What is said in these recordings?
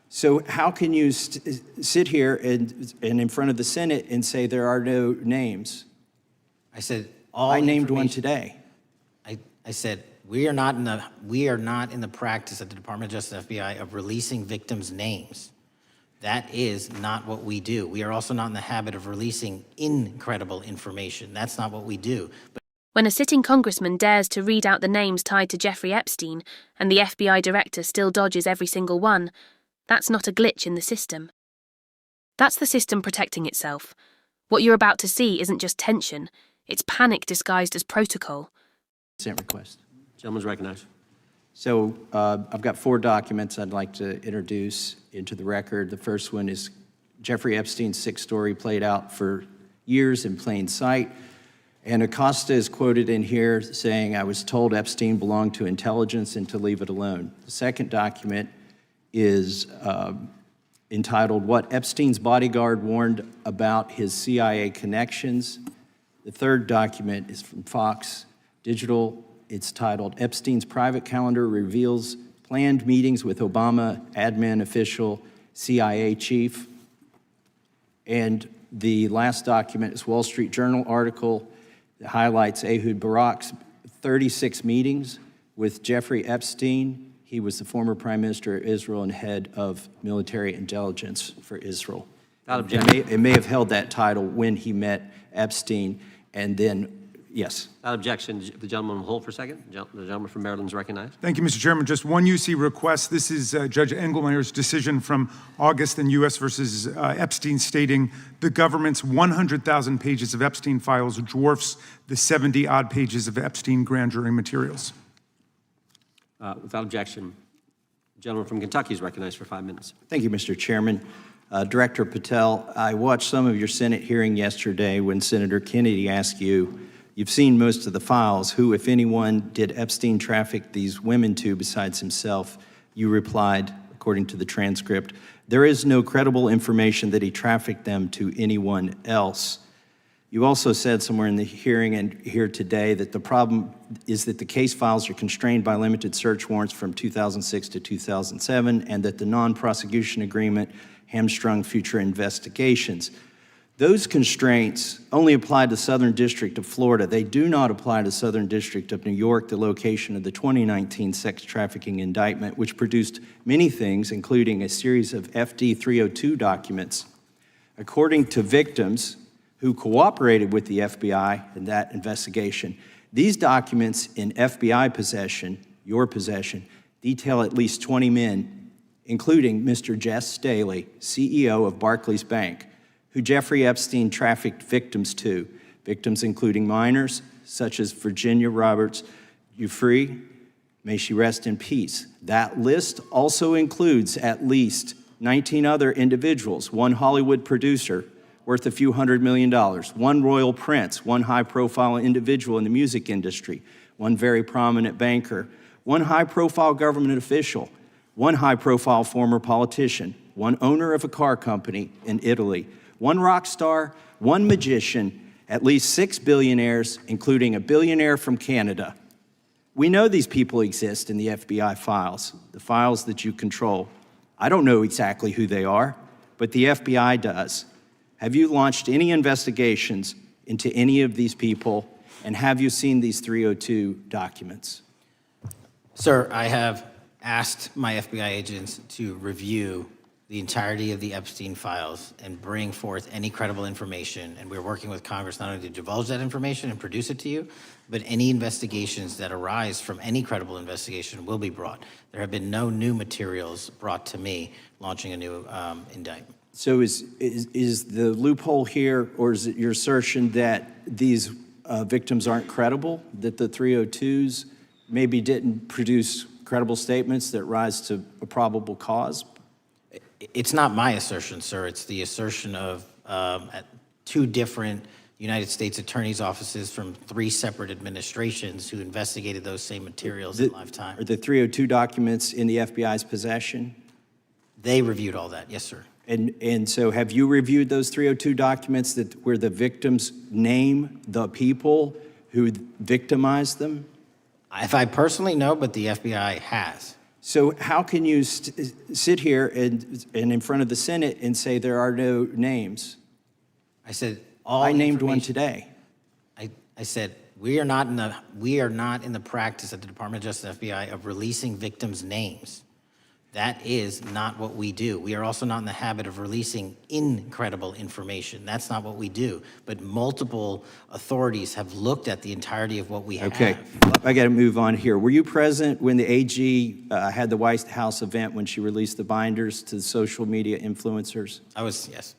So how can you sit here and in front of the Senate and say there are no names? I said I named one today. I said we are not in the practice at the Department of Justice FBI of releasing victims' names. That is not what we do. We are also not in the habit of releasing incredible information. That's not what we do. When a sitting congressman dares to read out the names tied to Jeffrey Epstein and the FBI director still dodges every single one, that's not a glitch in the system. That's the system protecting itself. What you're about to see isn't just tension, it's panic disguised as protocol. Consent request. Gentleman's recognized. So I've got 4 documents I'd like to introduce into the record. The first one is Jeffrey Epstein's 6th story played out for years in plain sight. And Acosta is quoted in here saying, "I was told Epstein belonged to intelligence and to leave it alone." The second document is entitled, "What Epstein's Bodyguard Warned About His CIA Connections." The third document is from Fox Digital. It's titled, "Epstein's Private Calendar Reveals Planned Meetings with Obama Admin Official CIA Chief." And the last document is Wall Street Journal article that highlights Ehud Barak's 36 meetings with Jeffrey Epstein. He was the former Prime Minister of Israel and head of military intelligence for Israel. It may have held that title when he met Epstein, and then, yes. Without objection, the gentleman will hold for a second. The gentleman from Maryland is recognized. Thank you, Mr. Chairman. Just one UC request. This is Judge Engelmeyer's decision from August in U.S. versus Epstein, stating the government's 100,000 pages of Epstein files dwarfs the 70-odd pages of Epstein grand jury materials. Without objection, the gentleman from Kentucky is recognized for 5 minutes. Thank you, Mr. Chairman. Director Patel, I watched some of your Senate hearing yesterday when Senator Kennedy asked you, "You've seen most of the files. Who, if anyone, did Epstein traffic these women to besides himself?" You replied, according to the transcript, "There is no credible information that he trafficked them to anyone else." You also said somewhere in the hearing and here today that the problem is that the case files are constrained by limited search warrants from 2006 to 2007 and that the non-prosecution agreement hamstrung future investigations. Those constraints only apply to Southern District of Florida. They do not apply to Southern District of New York, the location of the 2019 sex trafficking indictment, which produced many things, including a series of FD 302 documents. According to victims who cooperated with the FBI in that investigation, these documents in FBI possession, your possession, detail at least 20 men, including Mr. Jess Staley, CEO of Barclays Bank, who Jeffrey Epstein trafficked victims to, victims including minors, such as Virginia Roberts Giuffre, may she rest in peace. That list also includes at least 19 other individuals, one Hollywood producer worth a few $100 million, one royal prince, one high-profile individual in the music industry, one very prominent banker, one high-profile government official, one high-profile former politician, one owner of a car company in Italy, one rock star, one magician, at least 6 billionaires, including a billionaire from Canada. We know these people exist in the FBI files, the files that you control. I don't know exactly who they are, but the FBI does. Have you launched any investigations into any of these people, and have you seen these 302 documents? Sir, I have asked my FBI agents to review the entirety of the Epstein files and bring forth any credible information, and we're working with Congress not only to divulge that information and produce it to you, but any investigations that arise from any credible investigation will be brought. There have been no new materials brought to me launching a new indictment. So is the loophole here, or is it your assertion that these victims aren't credible, that the 302s maybe didn't produce credible statements that rise to a probable cause? It's not my assertion, sir. It's the assertion of 2 different United States attorneys' offices from 3 separate administrations who investigated those same materials in lifetime. Are the 302 documents in the FBI's possession? They reviewed all that, yes, sir. And so have you reviewed those 302 documents where the victims name the people who victimized them? If I personally know, but the FBI has. So how can you sit here and in front of the Senate and say there are no names? I said all I named one information- today. I said we are not in the practice at the Department of Justice FBI of releasing victims' names. That is not what we do. We are also not in the habit of releasing incredible information. That's not what we do. But multiple authorities have looked at the entirety of what we have. Okay, I got to move on here. Were you present when the AG had the White House event when she released the binders to the social media influencers? I was, yes.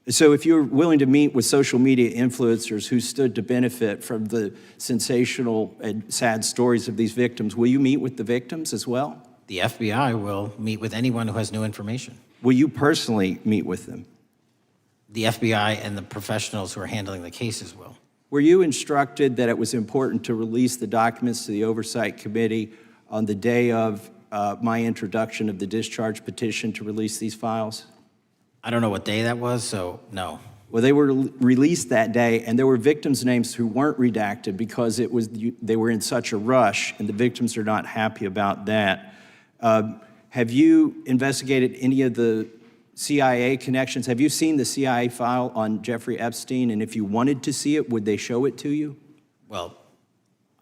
So if you're willing to meet with social media influencers who stood to benefit from the sensational and sad stories of these victims, will you meet with the victims as well? The FBI will meet with anyone who has new information. Will you personally meet with them? The FBI and the professionals who are handling the cases will. Were you instructed that it was important to release the documents to the Oversight Committee on the day of my introduction of the discharge petition to release these files? I don't know what day that was, so no. Well, they were released that day, and there were victims' names who weren't redacted because they were in such a rush, and the victims are not happy about that. Have you investigated any of the CIA connections? Have you seen the CIA file on Jeffrey Epstein? And if you wanted to see it, would they show it to you? Well,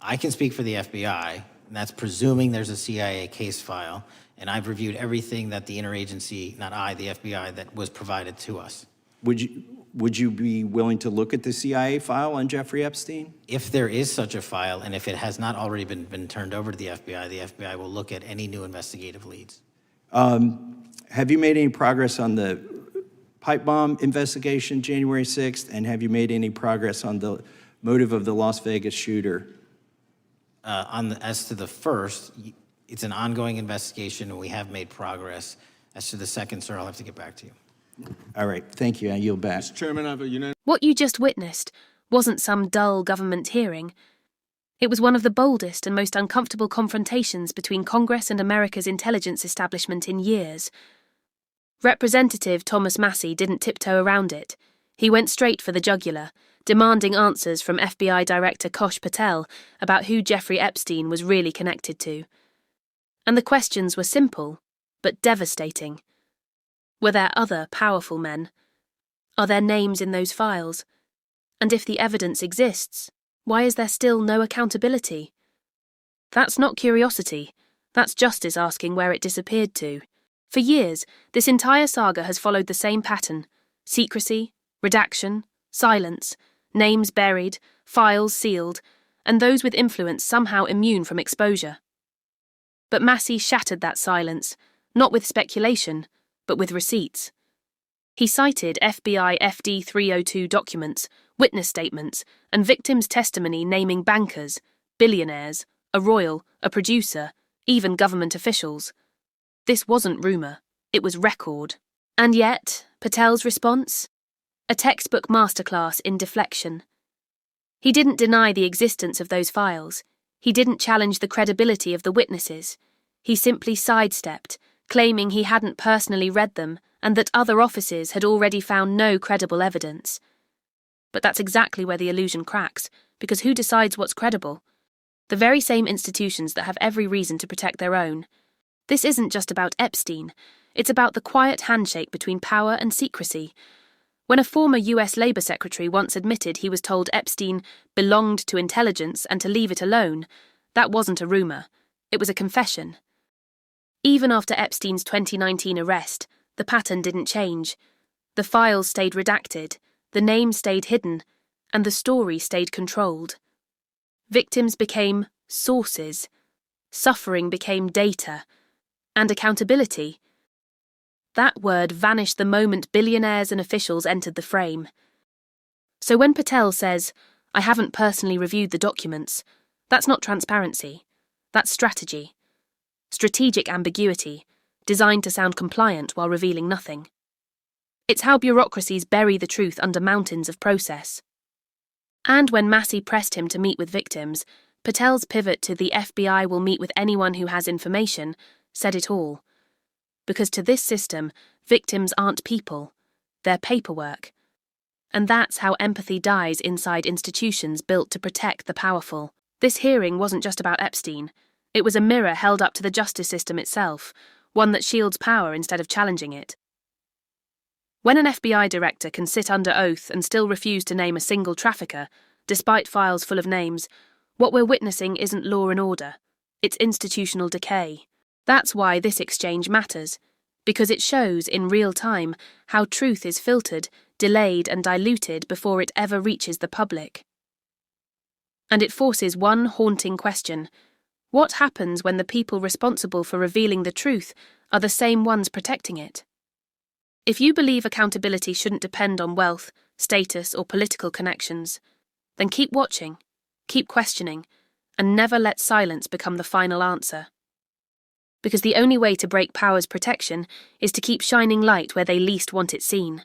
I can speak for the FBI, and that's presuming there's a CIA case file, and I've reviewed everything that the interagency, not I, the FBI, that was provided to us. Would you be willing to look at the CIA file on Jeffrey Epstein? If there is such a file, and if it has not already been turned over to the FBI will look at any new investigative leads. Have you made any progress on the pipe bomb investigation January 6th? And have you made any progress on the motive of the Las Vegas shooter? As to the first, it's an ongoing investigation, and we have made progress. As to the second, sir, I'll have to get back to you. All right, thank you. I yield back. Mr. Chairman, I have a unanimous. What you just witnessed wasn't some dull government hearing. It was one of the boldest and most uncomfortable confrontations between Congress and America's intelligence establishment in years. Representative Thomas Massie didn't tiptoe around it. He went straight for the jugular, demanding answers from FBI Director Kosh Patel about who Jeffrey Epstein was really connected to. And the questions were simple, but devastating. Were there other powerful men? Are there names in those files? And if the evidence exists, why is there still no accountability? That's not curiosity. That's justice asking where it disappeared to. For years, this entire saga has followed the same pattern: secrecy, redaction, silence, names buried, files sealed, and those with influence somehow immune from exposure. But Massie shattered that silence, not with speculation, but with receipts. He cited FBI FD 302 documents, witness statements, and victims' testimony naming bankers, billionaires, a royal, a producer, even government officials. This wasn't rumour, it was record. And yet, Patel's response? A textbook masterclass in deflection. He didn't deny the existence of those files. He didn't challenge the credibility of the witnesses. He simply sidestepped, claiming he hadn't personally read them and that other offices had already found no credible evidence. But that's exactly where the illusion cracks, because who decides what's credible? The very same institutions that have every reason to protect their own. This isn't just about Epstein, it's about the quiet handshake between power and secrecy. When a former US Labour Secretary once admitted he was told Epstein belonged to intelligence and to leave it alone, that wasn't a rumour, it was a confession. Even after Epstein's 2019 arrest, the pattern didn't change. The files stayed redacted, the name stayed hidden, and the story stayed controlled. Victims became sources, suffering became data, and accountability. That word vanished the moment billionaires and officials entered the frame. So when Patel says, "I haven't personally reviewed the documents," that's not transparency, that's strategy. Strategic ambiguity, designed to sound compliant while revealing nothing. It's how bureaucracies bury the truth under mountains of process. And when Massie pressed him to meet with victims, Patel's pivot to the FBI will meet with anyone who has information said it all. Because to this system, victims aren't people, they're paperwork. And that's how empathy dies inside institutions built to protect the powerful. This hearing wasn't just about Epstein. It was a mirror held up to the justice system itself, one that shields power instead of challenging it. When an FBI director can sit under oath and still refuse to name a single trafficker, despite files full of names, what we're witnessing isn't law and order, it's institutional decay. That's why this exchange matters, because it shows in real time how truth is filtered, delayed and diluted before it ever reaches the public. And it forces one haunting question: what happens when the people responsible for revealing the truth are the same ones protecting it? If you believe accountability shouldn't depend on wealth, status, or political connections, then keep watching, keep questioning, and never let silence become the final answer. Because the only way to break power's protection is to keep shining light where they least want it seen.